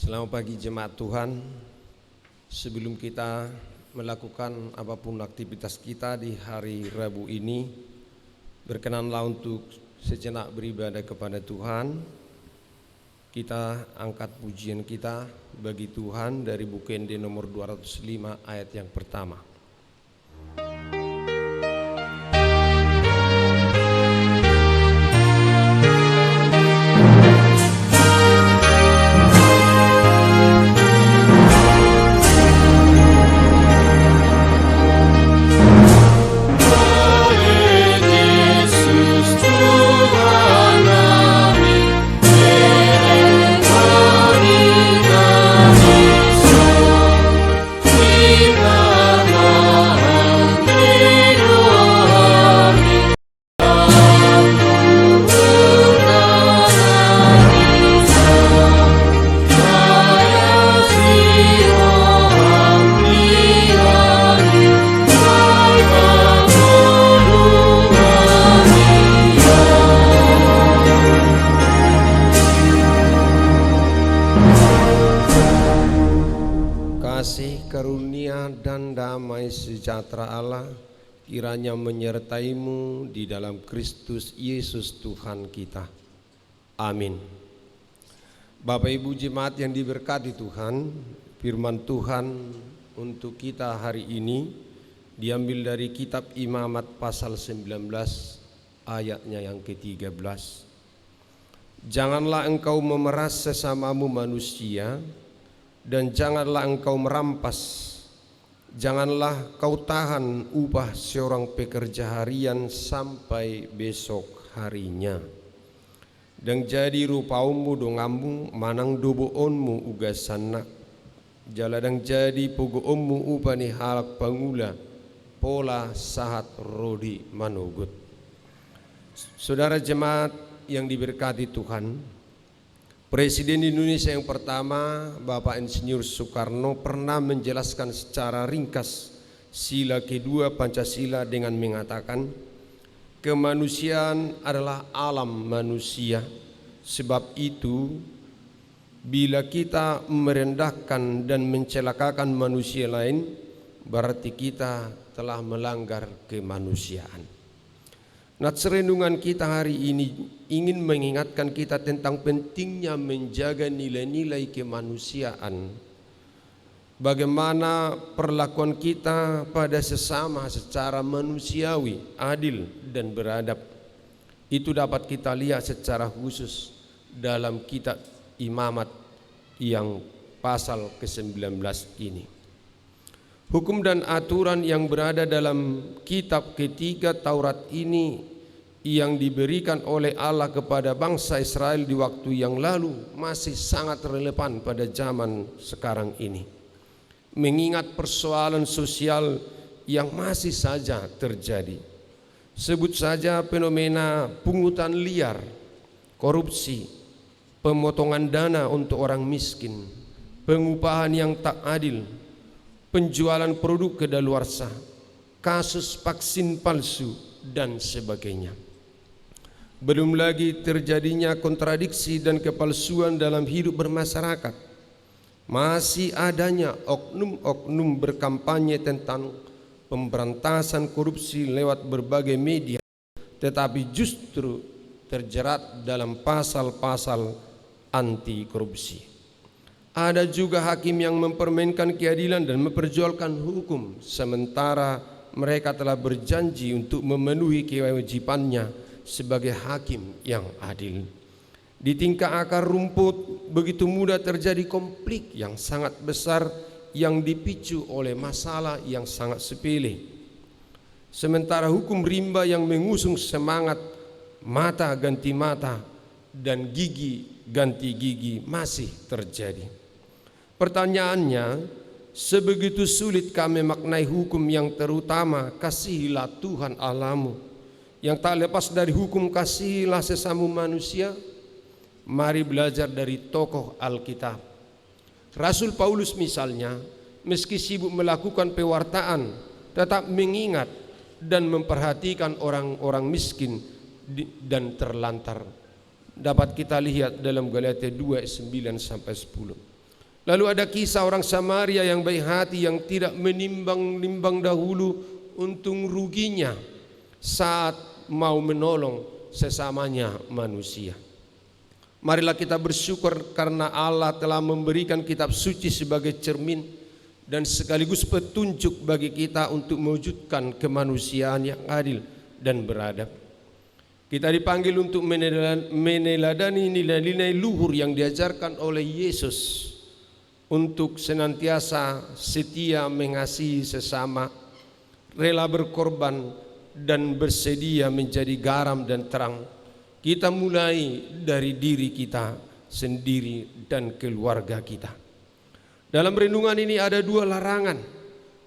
Selamat pagi jemaat Tuhan. Sebelum kita melakukan apapun aktivitas kita di hari Rabu ini, berkenanlah untuk sejenak beribadah kepada Tuhan. Kita angkat pujian kita bagi Tuhan dari buku ND nomor 205 ayat yang pertama. Karunia dan damai sejahtera Allah kiranya menyertaimu di dalam Kristus Yesus Tuhan kita. Amin. Bapak Ibu jemaat yang diberkati Tuhan, firman Tuhan untuk kita hari ini diambil dari kitab Imamat pasal 19 ayatnya yang ke-13. Janganlah engkau memeras sesamamu manusia, dan janganlah engkau merampas, janganlah kau tahan upah seorang pekerja harian sampai besok harinya. Dan jadi rupaumu dongamu manang doboonmu uga sanak, jaladang jadi pogoonmu upani halak pangula, pola sahat rodi manugut. Saudara jemaat yang diberkati Tuhan, Presiden Indonesia yang pertama, Bapak Insinyur Soekarno, pernah menjelaskan secara ringkas sila kedua Pancasila dengan mengatakan, kemanusiaan adalah alam manusia. Sebab itu, bila kita merendahkan dan mencelakakan manusia lain, berarti kita telah melanggar kemanusiaan. Nats renungan kita hari ini ingin mengingatkan kita tentang pentingnya menjaga nilai-nilai kemanusiaan. Bagaimana perlakuan kita pada sesama secara manusiawi, adil dan beradab. Itu dapat kita lihat secara khusus dalam kitab Imamat yang pasal ke-19 ini. Hukum dan aturan yang berada dalam kitab ketiga Taurat ini yang diberikan oleh Allah kepada bangsa Israel di waktu yang lalu masih sangat relevan pada zaman sekarang ini. Mengingat persoalan sosial yang masih saja terjadi. Sebut saja fenomena pungutan liar, korupsi, pemotongan dana untuk orang miskin, pengupahan yang tak adil, penjualan produk kedaluarsa, kasus vaksin palsu, dan sebagainya. Belum lagi terjadinya kontradiksi dan kepalsuan dalam hidup bermasyarakat. Masih adanya oknum-oknum berkampanye tentang pemberantasan korupsi lewat berbagai media, tetapi justru terjerat dalam pasal-pasal anti korupsi. Ada juga hakim yang mempermainkan keadilan dan memperjualkan hukum, sementara mereka telah berjanji untuk memenuhi kewajibannya sebagai hakim yang adil. Di tingkat akar rumput begitu mudah terjadi konflik yang sangat besar yang dipicu oleh masalah yang sangat sepele. Sementara hukum rimba yang mengusung semangat mata ganti mata dan gigi ganti gigi masih terjadi. Pertanyaannya, sebegitu sulit kami maknai hukum yang terutama kasihilah Tuhan Allahmu, yang tak lepas dari hukum kasihilah sesama manusia. Mari belajar dari tokoh Alkitab. Rasul Paulus misalnya, meski sibuk melakukan pewartaan, tetap mengingat dan memperhatikan orang-orang miskin dan terlantar. Dapat kita lihat dalam Galatia 2:9-10. Lalu ada kisah orang Samaria yang baik hati yang tidak menimbang-nimbang dahulu untung ruginya saat mau menolong sesamanya manusia. Marilah kita bersyukur karena Allah telah memberikan kitab suci sebagai cermin dan sekaligus petunjuk bagi kita untuk mewujudkan kemanusiaan yang adil dan beradab. Kita dipanggil untuk meneladani nilai-nilai luhur yang diajarkan oleh Yesus, untuk senantiasa setia mengasihi sesama, rela berkorban dan bersedia menjadi garam dan terang. Kita mulai dari diri kita sendiri dan keluarga kita. Dalam renungan ini ada dua larangan,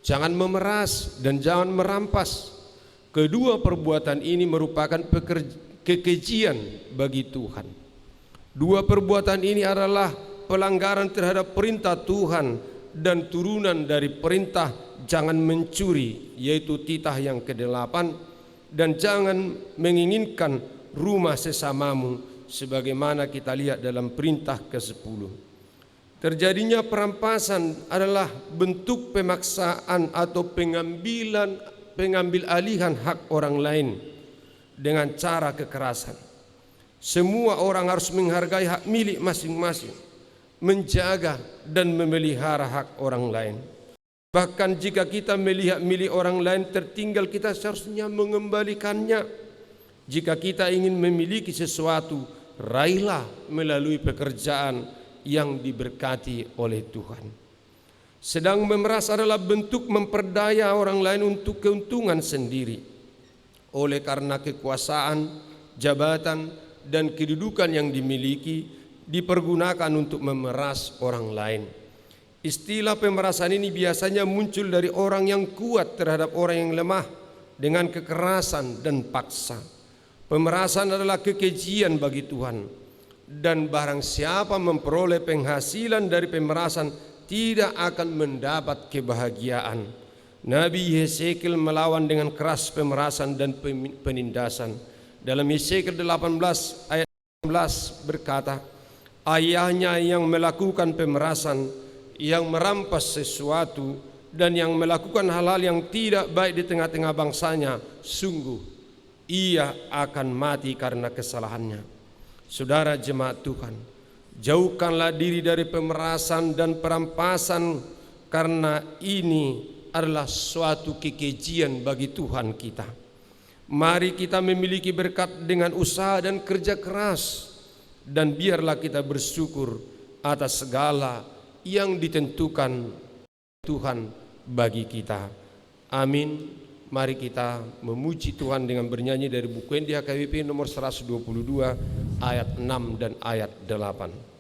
jangan memeras dan jangan merampas. Kedua perbuatan ini merupakan kekejian bagi Tuhan. Dua perbuatan ini adalah pelanggaran terhadap perintah Tuhan dan turunan dari perintah jangan mencuri, yaitu titah yang ke-8, dan jangan menginginkan rumah sesamamu, sebagaimana kita lihat dalam perintah ke-10. Terjadinya perampasan adalah bentuk pemaksaan atau pengambil alihan hak orang lain dengan cara kekerasan. Semua orang harus menghargai hak milik masing-masing, menjaga dan memelihara hak orang lain. Bahkan jika kita melihat milik orang lain tertinggal, kita seharusnya mengembalikannya. Jika kita ingin memiliki sesuatu, raihlah melalui pekerjaan yang diberkati oleh Tuhan. Sedang memeras adalah bentuk memperdaya orang lain untuk keuntungan sendiri. Oleh karena kekuasaan, jabatan, dan kedudukan yang dimiliki, dipergunakan untuk memeras orang lain. Istilah pemerasan ini biasanya muncul dari orang yang kuat terhadap orang yang lemah dengan kekerasan dan paksa. Pemerasan adalah kekejian bagi Tuhan, dan barang siapa memperoleh penghasilan dari pemerasan tidak akan mendapat kebahagiaan. Nabi Yesekiel melawan dengan keras pemerasan dan penindasan. Dalam Yesekiel 18 ayat 16 berkata, ayahnya yang melakukan pemerasan, yang merampas sesuatu, dan yang melakukan hal-hal yang tidak baik di tengah-tengah bangsanya, sungguh ia akan mati karena kesalahannya. Saudara jemaat Tuhan, jauhkanlah diri dari pemerasan dan perampasan, karena ini adalah suatu kekejian bagi Tuhan kita. Mari kita memiliki berkat dengan usaha dan kerja keras, dan biarlah kita bersyukur atas segala yang ditentukan Tuhan bagi kita. Amin. Mari kita memuji Tuhan dengan bernyanyi dari buku NDHKWP nomor 122 ayat 6 dan ayat 8.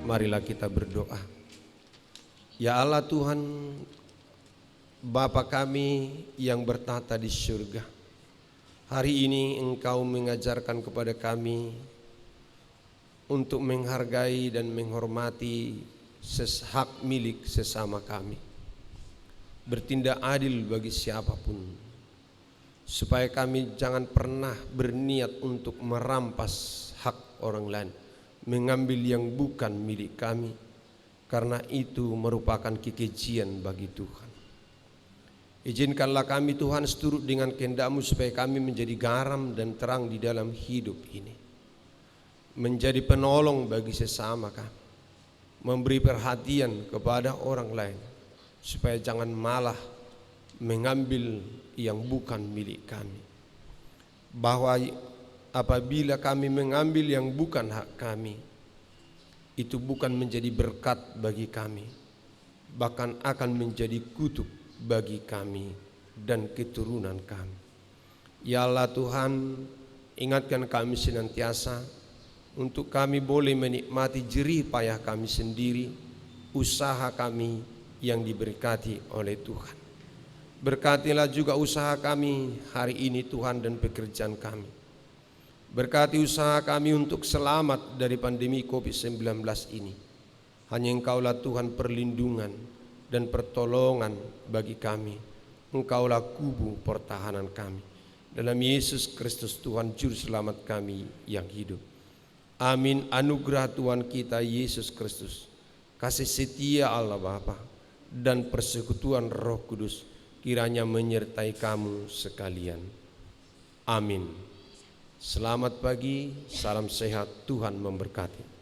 Marilah kita berdoa. Ya Allah Tuhan, Bapa kami yang bertata di surga, hari ini Engkau mengajarkan kepada kami untuk menghargai dan menghormati hak milik sesama kami, bertindak adil bagi siapapun, supaya kami jangan pernah berniat untuk merampas hak orang lain, mengambil yang bukan milik kami, karena itu merupakan kekejian bagi Tuhan. Izinkanlah kami Tuhan seturut dengan kehendak-Mu supaya kami menjadi garam dan terang di dalam hidup ini, menjadi penolong bagi sesama kami, memberi perhatian kepada orang lain, supaya jangan malah mengambil yang bukan milik kami. Bahwa apabila kami mengambil yang bukan hak kami, itu bukan menjadi berkat bagi kami, bahkan akan menjadi kutuk bagi kami dan keturunan kami. Ya Allah Tuhan, ingatkan kami senantiasa untuk kami boleh menikmati jerih payah kami sendiri, usaha kami yang diberkati oleh Tuhan. Berkatilah juga usaha kami hari ini Tuhan dan pekerjaan kami. Berkati usaha kami untuk selamat dari pandemi COVID-19 ini. Hanya Engkaulah Tuhan perlindungan dan pertolongan bagi kami. Engkaulah kubu pertahanan kami. Dalam Yesus Kristus Tuhan Juru Selamat kami yang hidup. Amin. Anugerah Tuhan kita Yesus Kristus, kasih setia Allah Bapa, dan persekutuan Roh Kudus kiranya menyertai kamu sekalian. Amin. Selamat pagi, salam sehat, Tuhan memberkati.